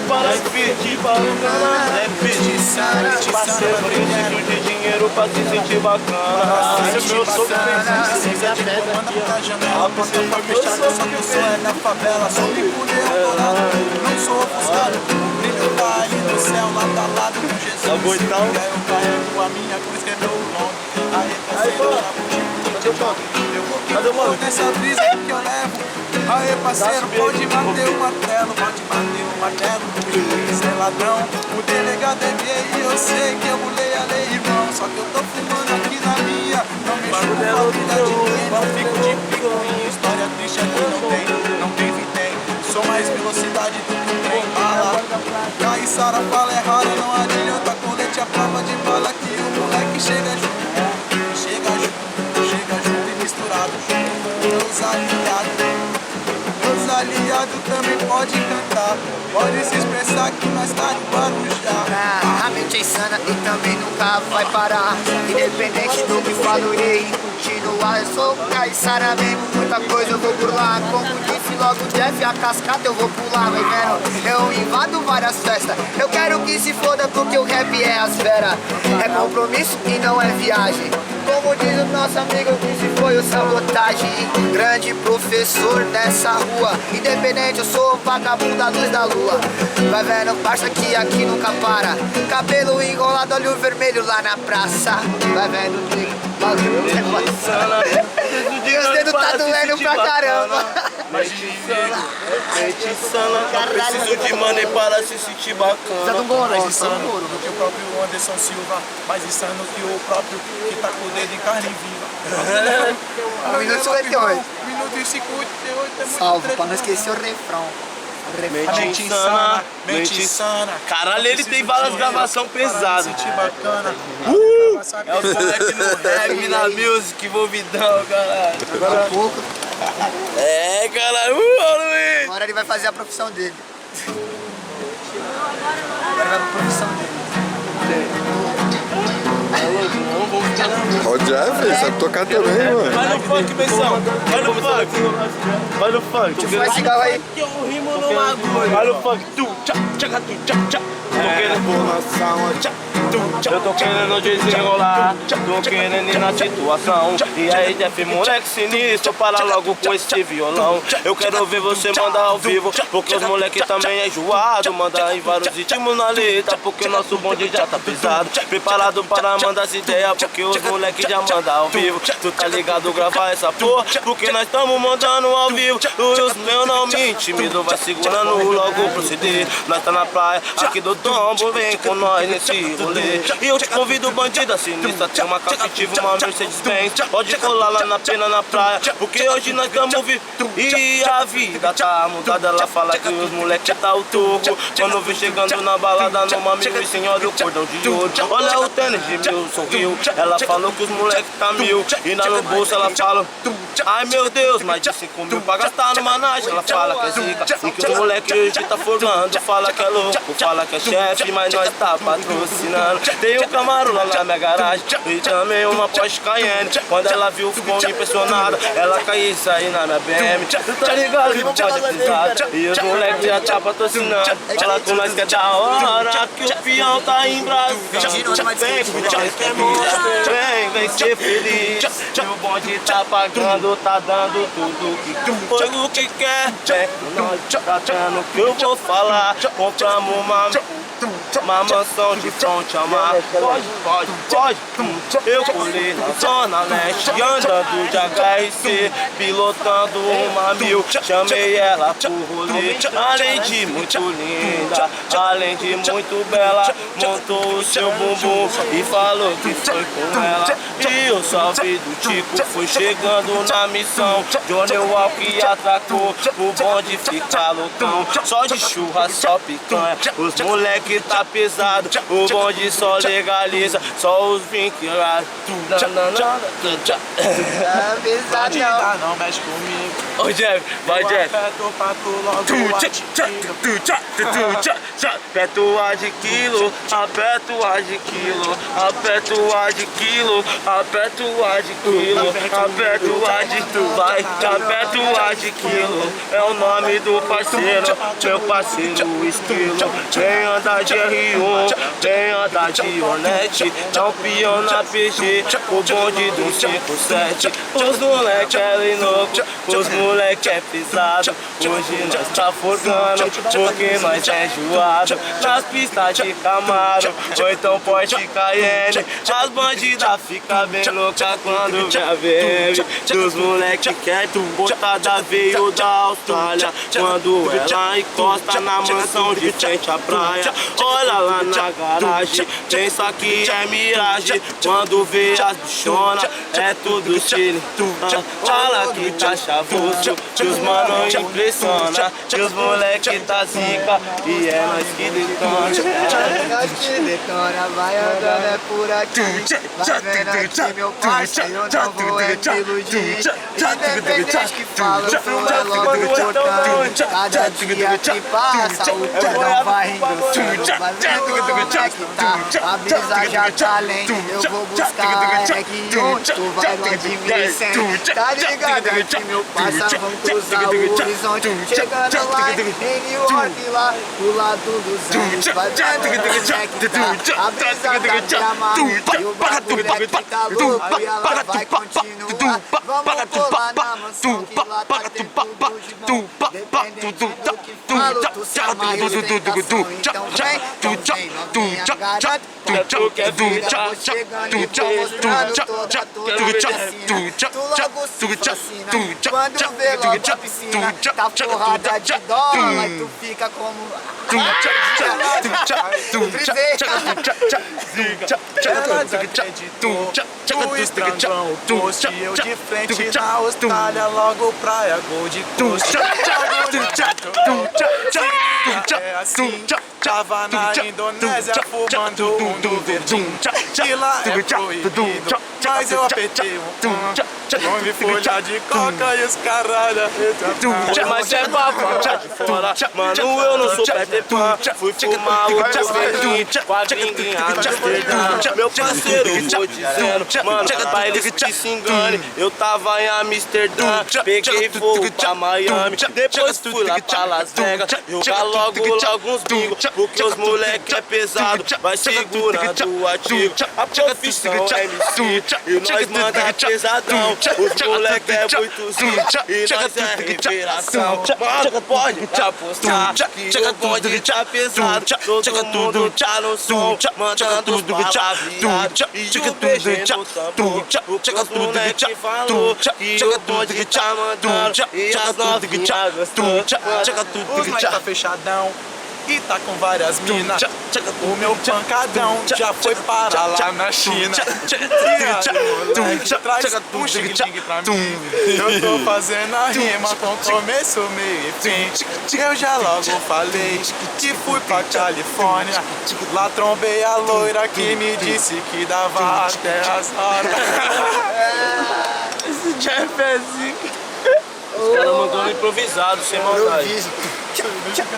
mãe para pedir bacana. É pedir parceiro, preciso de dinheiro pra se sentir bacana. Meu sogro Liga de comando pra janela, porta pra fechada, só que eu sou é da favela. Sou picudeiro dourado, não sou ofuscado. Brilho tá ali no céu, lado a lado com Jesus. E aí eu carrego a minha cruz que é meu nome. Aí parceiro, eu vou nessa brisa que eu levo. Aê parceiro, pode bater o martelo, pode bater o martelo. O juiz é ladrão, o delegado é gay e eu sei que eu bulei a lei, irmão. Só que eu tô fumando aqui na minha, não mexo com família de ninguém. Não fico de picuinha, história triste aqui não tem vintém. Sou mais velocidade do que um trem bala. Caissara fala é raro, não adianta colete a prova de bala. Que o moleque chega junto e misturado. Meus aliados também pode cantar, pode se expressar que nós tá no Guarujá. A mente é insana e também nunca vai parar. Independente do que falo, irei continuar. Eu sou Caissara mesmo, muita coisa eu vou burlar. Como disse logo o Jeff, a cascata eu vou pular. Vai vendo, eu invado várias festas. Eu quero que se foda porque o rap é as feras. É compromisso e não é viagem. Como diz o nosso amigo que se foi o sabotagem. Grande professor dessa rua. Independente, eu sou o vagabundo da luz da lua. Vai vendo, parça que aqui nunca para. Cabelo enrolado, olho vermelho lá na praça. Vai vendo, nego. E os dedos tá doendo pra caramba. Mente insana, preciso de money para se sentir bacana. Mais insano do que o próprio Anderson Silva. Mais insano que o próprio que tá com o dedo em carne viva. 1 minuto e 58. 1 minuto e 58 é muito Salvo, pra não esquecer o refrão. Mente insana. Caralho, ele tem várias gravações pesadas. Sentir bacana. É o moleque no rap, na music, envolvidão, caralho. Agora um pouco. É, caralho. Luiz. Agora ele vai fazer a profissão dele. Agora vai pra profissão dele. Ó o Jeff, sabe tocar também, mano. Vai no funk, Benção. Vai no funk. Vai no funk. Deixa eu cigarro aí. Que eu rimo no bagulho. Vai no funk. Tu, tcha, tcha, tu, tcha, tcha. Eu tô querendo desenrolar, tô querendo ir na situação. E aí, Jeff, moleque sinistro, para logo com esse violão. Eu quero ver você mandar ao vivo, porque os moleque também é enjoado. Manda em vários ritmos na letra, porque nosso bonde já tá pesado. Preparado para mandar as ideias, porque os moleque já mandam ao vivo. Tu tá ligado, gravar essa porra, porque nós tamo mandando ao vivo. Os meus não me intimidam, vai segurando logo proceder. Nós tá na praia, aqui do Tombo, vem com nós nesse rolê. E eu te convido, bandida sinistra, tem uma captiva, uma Mercedes-Benz. Pode colar lá na pena, na praia, porque hoje nós tamo vivos. E a vida tá mudada, ela fala que os moleque tá o toco. Quando vem chegando na balada, numa amigo e senhora o cordão de ouro. Olha o tênis de meu sorriu, ela falou que os moleque tá mil. E lá no bolso ela fala, ai meu Deus, mais de 5 mil pra gastar numa night. Ela fala que é zica, e que os moleque hoje tá formando. Fala que é louco, fala que é chefe, mas nós tá patrocinando. Tem um Camaro lá na minha garagem e também uma Porsche Cayenne. Quando ela viu, ficou impressionada. Ela caiu e saiu na minha BM. Tu tá ligado que pode precisar. E os moleques já tá patrocinando. Fala com nós que é da hora, que o peão tá em Brasília. Vem curtir essa vida, vem ser feliz. E o bonde tá pagando, tá dando tudo que foi o que quer. Vem com nós, tá tendo o que eu vou falar. Compramos uma mansão de fronte a mar. Pode. Eu colei na zona leste, andando de HRC, pilotando uma 1000. Chamei ela pro rolê, além de muito linda, além de muito bela, montou o seu bumbum e falou que foi com ela. E o salve do Tico foi chegando na missão. Johnny Walk atracou, o bonde fica loucão. Só de churra, só picanha, os moleque tá pesado. O bonde só legaliza, só os 20 lá. Pesadão. não mexe comigo. Ô Jeff, vai Jeff. Aperto pra tu logo Aperto a de quilo, aperto a de quilo, aperto a de quilo, aperto a de quilo, aperto a de tu vai, aperto a de quilo. É o nome do parceiro, meu parceiro esquilo. Vem andar de R1, vem andar de Hornet, dá um peão na PG, o bonde do 57. Os moleque é louco, os moleque é pisado. Hoje nós tá forgando, porque nós é enjoado. Nas pistas de Camaro, ou então Porsche Cayenne. As bandidas ficam bem loucas quando vê a VM. Dos moleque quieto, botada veio da Austrália. Quando ela encosta na mansão de frente à praia, olha lá na garagem, pensa que é miragem. Quando vê as bichonas, é tudo chile. Fala que tá chavoso, que os mano impressiona, que os moleque tá zica, e é nós que detona. Nós que detona, vai andando é por aqui. Vai vendo aqui meu parceiro, eu não vou é me iludir. Independente que fala, o flow é logo importante. Cada dia que passa, o tudão vai engrossando. Vai vendo como é que tá, a brisa já tá além. Eu vou buscar R1, tu vai no admissão. Tá ligado aqui meu parça, vamos cruzar o horizonte. Chegando lá em New York, lá do lado dos anos. Vai vendo como é que tá, a brisa tá gramada. E o bagulho aqui tá louco, e ela vai continuar. Vamos pular na mansão que lá tá tendo tudo de bom. Dependente do que falo, tu se amarra em ostentação. Então vem, novinha, garante. Tu quer Vou chegando e vou mostrando toda a tua medicina. Tu logo se fascina, quando vê logo a piscina, tá forrada de dólar, e tu fica como... Ela desacreditou, tu estrangão o post. E eu de frente na Austrália, logo praia, Gold Coast. É assim, tava na Indonésia fumando um do verdinho. Que lá é proibido, mas eu apertei um pão. Come folha de coca e os caralho. Mas é papo de fora, mano, eu não sou Peter Pan. Fui fumar o teu verdinho com a gringa em Amsterdã. Meu parceiro, vou dizendo, mano, baile que se engane. Eu tava em Amsterdã, peguei voo pra Miami. Depois fui lá pra Las Vegas, jogar logo uns bingos, porque os moleque é pesado, vai segurando o ativo. A profissão é MC, e nós manda pesadão. Os moleque é muito zica, e nós é revelação. Mano, pode apostar, que o bonde tá pesado. Todo mundo tá no som, mandando bala viado. E o BG no tambor, o que os moleque falou, que o bonde tá mandando, e as novinhas gostou. Os moleque tá fechadão e tá com várias minas. O meu pancadão já foi parar lá na China. E aí, moleque, traz um xing-ling pra mim. Eu tô fazendo a rima com começo, meio e fim. Eu já logo falei que fui pra Califórnia. Lá trombei a loira que me disse que dava até as horas. Esse Jeff é zica. Os caras mandando improvisado, sem maldade.